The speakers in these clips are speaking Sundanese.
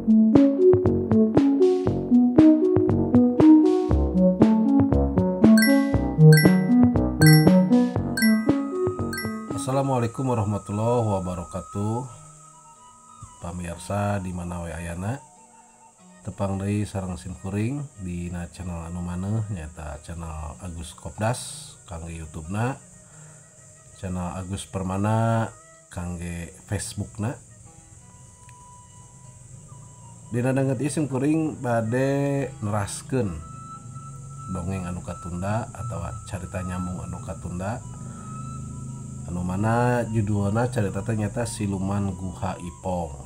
Assalamualaikum warahmatullahi wabarakatuh. Pamirsa di mana we ayana tepang deui sareng simkuring di channel anu maneh nyata channel Agus Kopdas kangge YouTube-na, channel Agus Permana kangge Facebook-na. Dina danget ieu simkuring bade neraskeun dongeng anu katunda atau carita nyambung anu katunda anu mana judulna carita ternyata Siluman Guha Ipong.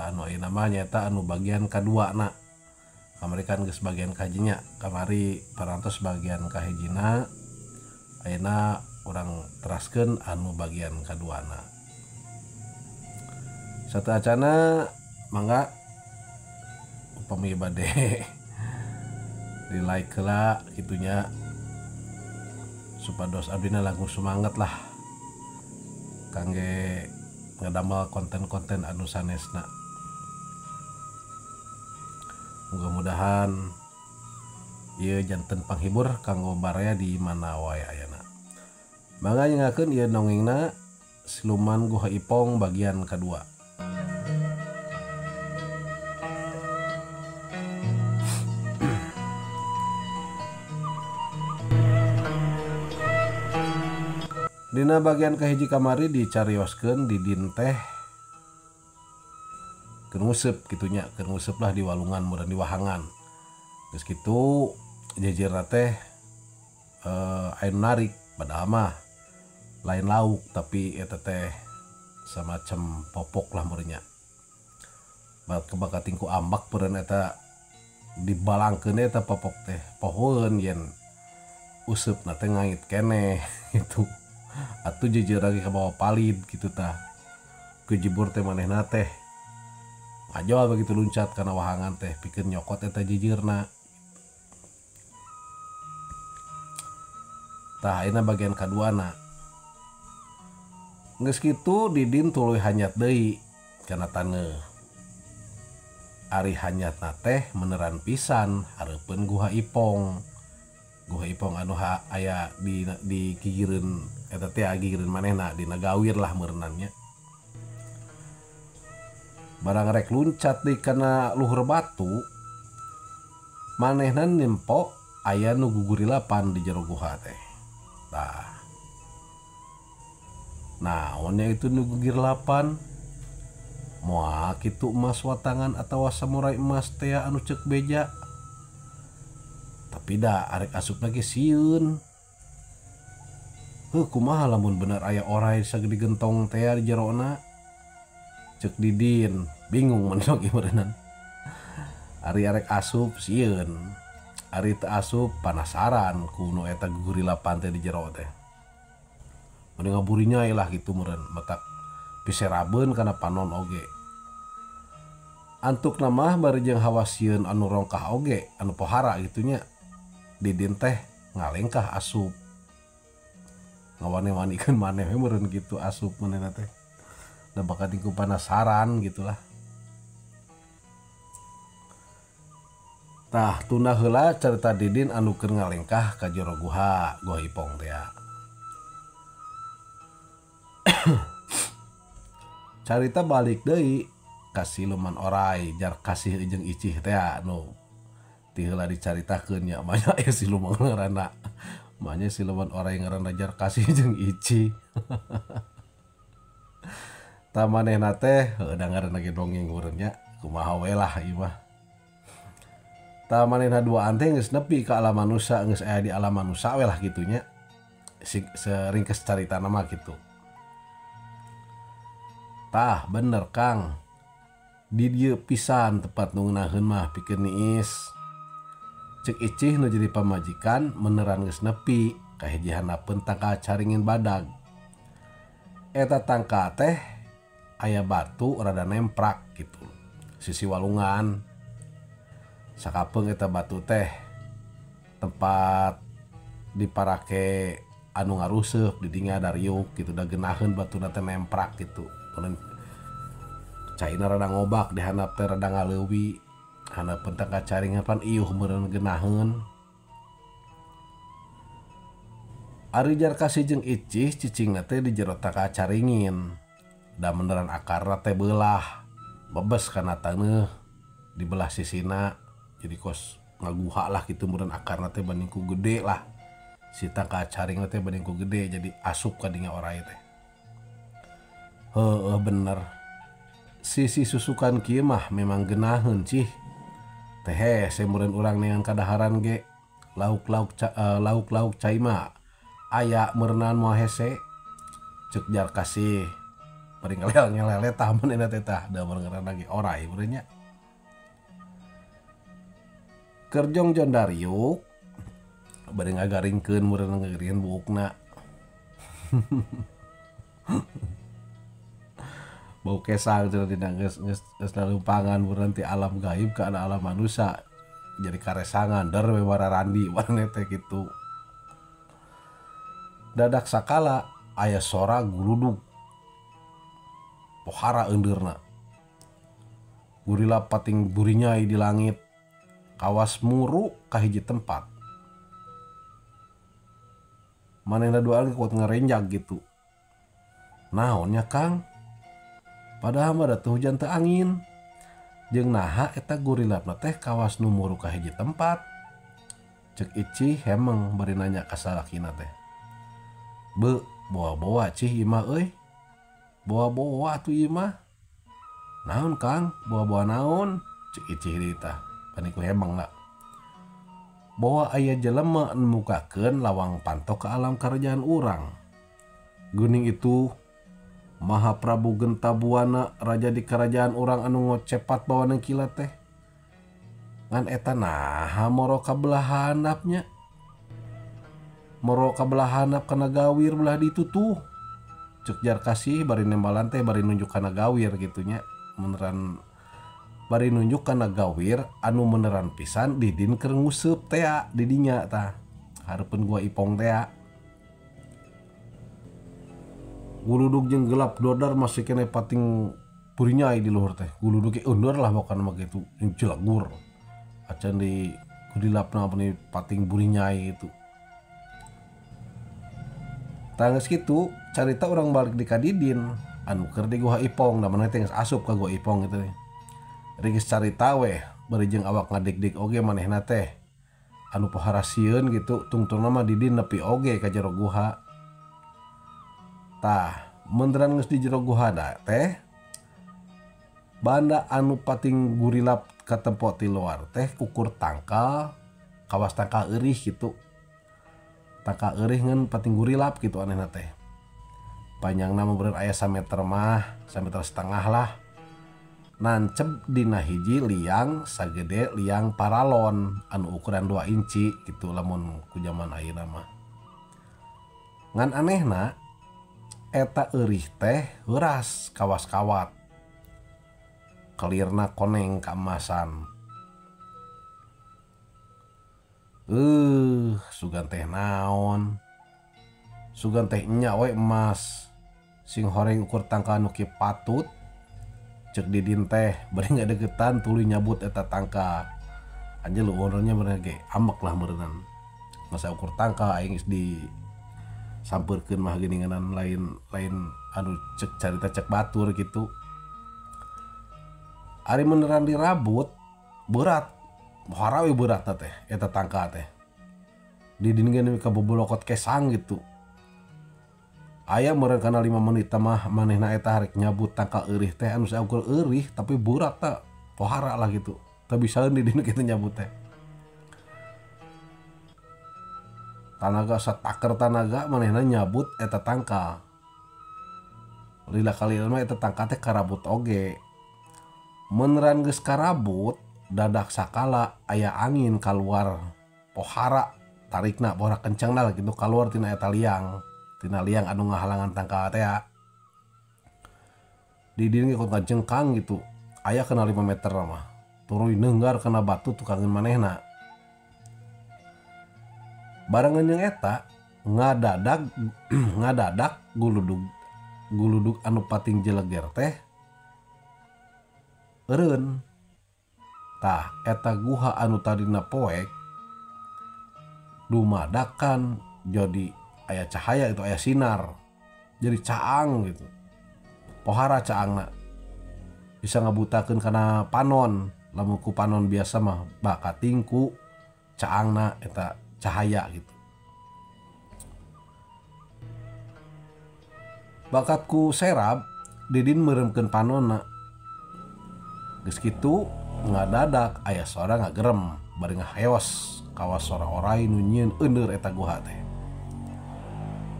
Anu ayeuna mah nyata anu bagian kadua na. Kamari kan geus bagian kajinya, kamari parantos bagian kahijina. Ayeuna urang teraskeun anu bagian kaduana. Sateacana mangga upami bade di like heula kitunya supados abdina langsung semangat lah kangge ngadamel konten-konten anu sanesna. Mudah-mudahan ieu janten panghibur kanggo baraya di mana wae ayeuna. Mangga nyengakeun ieu dongengna Siluman Guha Ipong bagian kedua. Dina bagian kahiji kamari dicarioskeun Didin teh keur nguseup kitunya, keur nguseup lah di walungan mudah di wahangan. Geus kitu jejerna teh aya narik padahal mah lain lauk tapi eta teh samacam popok lah meureunnya. Bakal tingku ambak peureun eta dibalangkeun eta popok teh pohoeun yen useupna teh ngait keneh gitu. Atuh jejer lagi ke bawah palid gitu tah kejebur teh manehna teh ngajol begitu luncat karena wahangan teh pikeun nyokot eta jejerna. Tah ayeuna bagian kaduana geus kitu Didin tuluy hanyat deui kana taneuh. Ari hanyatna teh meneran pisan hareupeun Guha Ipong. Guha Ipong anu aya di kigireun eta teh gigireun manehna dina gawir lah meureunannya. Barang rek luncat deui kana luhur batu manehna nempo aya nu gugurilapan di jero guha teh. Tah naonnya itu nu gugurilapan? Moal kitu emas watangan atawa samurai emas teh anu ceuk beja. Tapi da arek asupna ge sieun. Kumaha lamun bener aya oray sagede gentong teh di jerona? Ceuk Didin bingung menok ieu meureunnan. Ari arek asup sieun, ari teu asup panasaran ku nu eta gugurilapan teh di jero teh. Mending ngaburi nyai lah kitu meureun matak piserabeun kana panon oge. Antukna mah bari jeung hawa sieun anu rongkah oge anu pohara gitunya. Didin teh ngalengkah asup ngawani-wanikeun maneh meureun kitu asup manehna teh da bakal tingku penasaran gitulah. Tah tunda heula carita Didin anu keur ngalengkah ka jero Guha Ipong teh. Carita balik deui ka Siluman Oray jar kasih jeung icih teh anu ti heula dicaritakeun nya manya aya siluman ngaranna. Manya Siluman Oray ngaranna jar kasih jeung icih. Tah manehna teh heuda ngaranna ge dongeng meureun nya kumaha we lah ieu mah. Tah manehna duaan teh geus nepi ka alam manusia, geus aya di alam manusia we lah kitu nya. Seringkes caritana mah kitu. Tah bener Kang. Di dieu pisan tepat nu ngeunaheun mah pikeun niis. Cek icih nu jadi pamajikan meneran geus nepi kahiji handapkeun tangka caringin badag. Eta tangka teh aya batu rada nemprak gitu sisi walungan. Sakapeung eta batu teh tempat diparake anu ngaruseuk di dinya dariuk gitu da geunaheun batuna teh nemprak gitu. caina rada ngobak di handap teh rada ngaleuwi handap teh kacaringan pan ieuh meureun geunaheun. Ari jar kasih jeung icih cicingna teh di jero teh kacaringin da beneran akarna teh beulah bebes kana taneuh dibelah sisina jadi kos ngaguha lah gitu meureun akarna teh banding ku gede lah si tangka caringna teh banding ku gede jadi asup ka dinya oray teh. Bener sisi susukan kieu mah memang geunaheun cih teh hese meureun urang neangan kadaharan ge lauk-lauk cai mah aya meureunan moal hese ceuk jar kasih bari ngelele tah mun eta teh tah da meureunan ge oray meureun nya. Kerjong jon Dariuk bari ngagaringkeun meureun ngageuringan buukna. Bau kesang cenah dina geus nalumpangan meureun ti alam gaib ka alam manusia jadi karesangan der we wararandi warna teh kitu. Dadak sakala aya sora guludug pohara eundeurna gurila pating burinyai di langit kawas muru ka hiji tempat manehna duaan kuat ngarenjag gitu. Naonnya Kang? Padahal mah da teu hujan teu angin. Jeung naha eta gurilana teh kawas nu muru ka hiji tempat. Ceuk Icih hemeng bari nanya ka salakina teh. Beu, boa-boa cih imah euy. Boa-boa atuh imah. Naon Kang? Boa-boa naon? Ceuk Icih deui tah. Bani ku hemeng lah. Boa aya jelema anu mukakeun lawang pantok ka alam karajaan urang. Geuning itu Maha Prabu Gentabuana raja di kerajaan urang anu ngocepat bawaneung kilat teh. Ngan eta naha moro kabelah handapnya. Moro kabelah handap kana gawir belah ditu tuh. Ceuk jar kasih bari nembalan teh bari nunjuk kana gawir gitunya. Beneran bari nunjuk kana gawir anu beneran pisan didin keur nguseup teh di dinya tah. Hareupeun gua Ipong teh. Guludug jeung gelap dodar masih kene pating purinyai di luhur teh. Guludug ge eundur lah pokona mah kitu jelagur. Acan di kudilapna apani pating burinyai itu. Tangis kitu carita urang balik di kadidin anu keur di Gua Ipong da maneh teh geus asup ka Gua Ipong kitu. Geus carita we bari jeung awak ngadik-dik oge manehna teh. Anu pohara sieun gitu tungtungna mah didin nepi oge ka jero guha. Tah, menteran geus di jero guha da teh banda anu pating gurilap ka tempo ti luar teh ukur tangkal kawas tangkal eurih gitu. Tangkal eurih ngan pating gurilap gitu anehna teh. Panjangna mah beureun aya 1 meter mah, 1,5 meter lah. Nancep dina hiji liang sagede liang paralon anu ukuran 2 inci gitu lamun ku jaman ayeuna mah. Ngan anehna eta eurih teh heuras kawas-kawat. Kelirna koneng kaemasan. Sugan teh naon? Sugan teh nya we emas. Sing horeng ukur tangka nu kieu patut. Ceuk didin teh bari ngadegetan tuluy nyabut eta tangka. Anjeun luhurnya bener ge amek lah meureunnan. Masa ukur tangka aing geus di sampeurkeun mah geuninganan lain anu cek carita cek batur gitu. Ari beneran dirabut berat. Pohara we berat teh eta tangka teh. Didin ge nepi ka bobolokot kesang gitu. Aya meureun kana 5 menit mah manehna eta harek nyabut tangka eurih teh anu saukur eurih tapi berat teh. Pohara lah gitu. Teu bisaeun didin kitu nyabut teh. Tanaga sataker tanaga manehna nyabut eta tangka. Lila kali mah eta tangka teh karabut oge. Meneran geus karabut dadak sakala aya angin kaluar pohara tarikna pohara kencangna lah gitu kaluar tina eta liang. Tina liang anu ngahalangan tangka teh. Didin ge kok ngajengkang gitu. Aya kana 5 meter mah. Turuy neunggar kana batu tukangeun manehna. Barengan yang eta ngadadak guludug anu pating jeleger teh eureun. Tah eta guha anu tadina poek dumadakan jadi aya cahaya itu aya sinar. Jadi caang gitu. Pohara caangna. Bisa ngabutakeun kana panon. Lamun ku panon biasa mah bakating ku caangna eta cahaya gitu. Bakat ku serab didin meuremkeun panonna. Geus kitu ngadadak aya suara ngagerem bari ngaheos kawas suara orai nu nyieun euneur eta guha teh.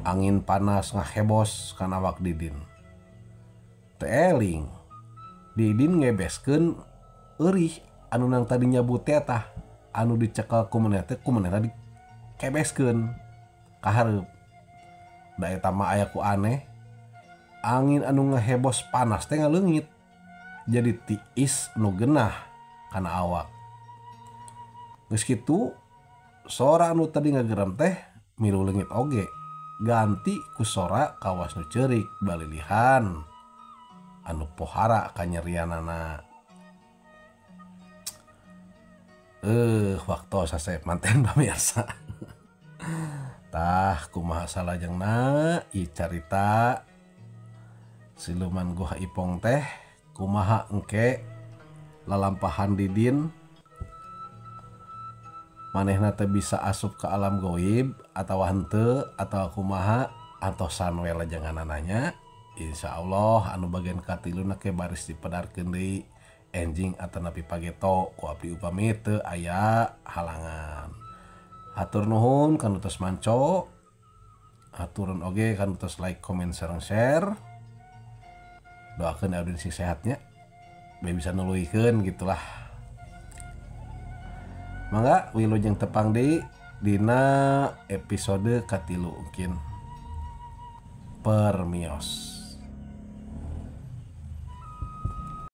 Angin panas ngahebos kana awak Didin. Teu eling Didin ngebeskeun eurih anu nang tadi nyabut tah anu dicekel ku maneh teh ku manehna dikebeskeun ka hareup. Da eta mah aya ku aneh. Angin anu ngahebos panas teh ngaleungit. Jadi tiis nu geunah kana awak. Geus kitu sora anu tadi ngagerem teh milu leungit oge. Ganti ku sora kawas nu ceurik balilihan anu pohara kanyerianana. Waktu sasep manten pamirsa. Tah kumaha salajengna ieu carita siluman guha Ipong teh kumaha engke lalampahan Didin manehna teh bisa asup ke alam goib atawa henteu atawa kumaha antosan we lajenganana. Insyaallah anu bagian katiluna ke baris dipedarkeun deui enjing atanapi pageto ku abdi upami teu aya halangan. Hatur nuhun kanu tos manco. Haturun oge kanu tos like, comment, sareng share. Doakeun abdi sing sehatnya. Bae bisa nuluykeun gitulah. Mangga wilujeng tepang deui dina episode katilu mungkin. Permios.